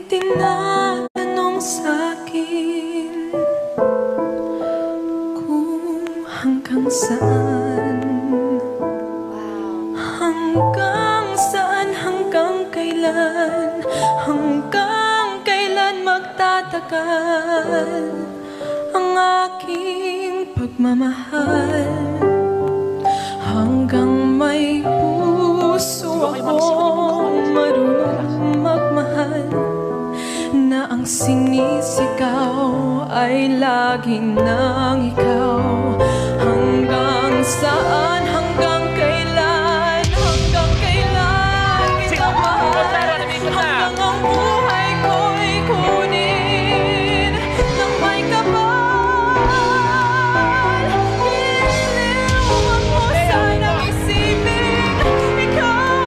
tinatanong sa'kin kung hanggang saan, hanggang saan, hanggang kailan magtatagal ang aking pagmamahal, hanggang may puso akong marunong magmahal, na ang sinisigaw ay laging nang ikaw.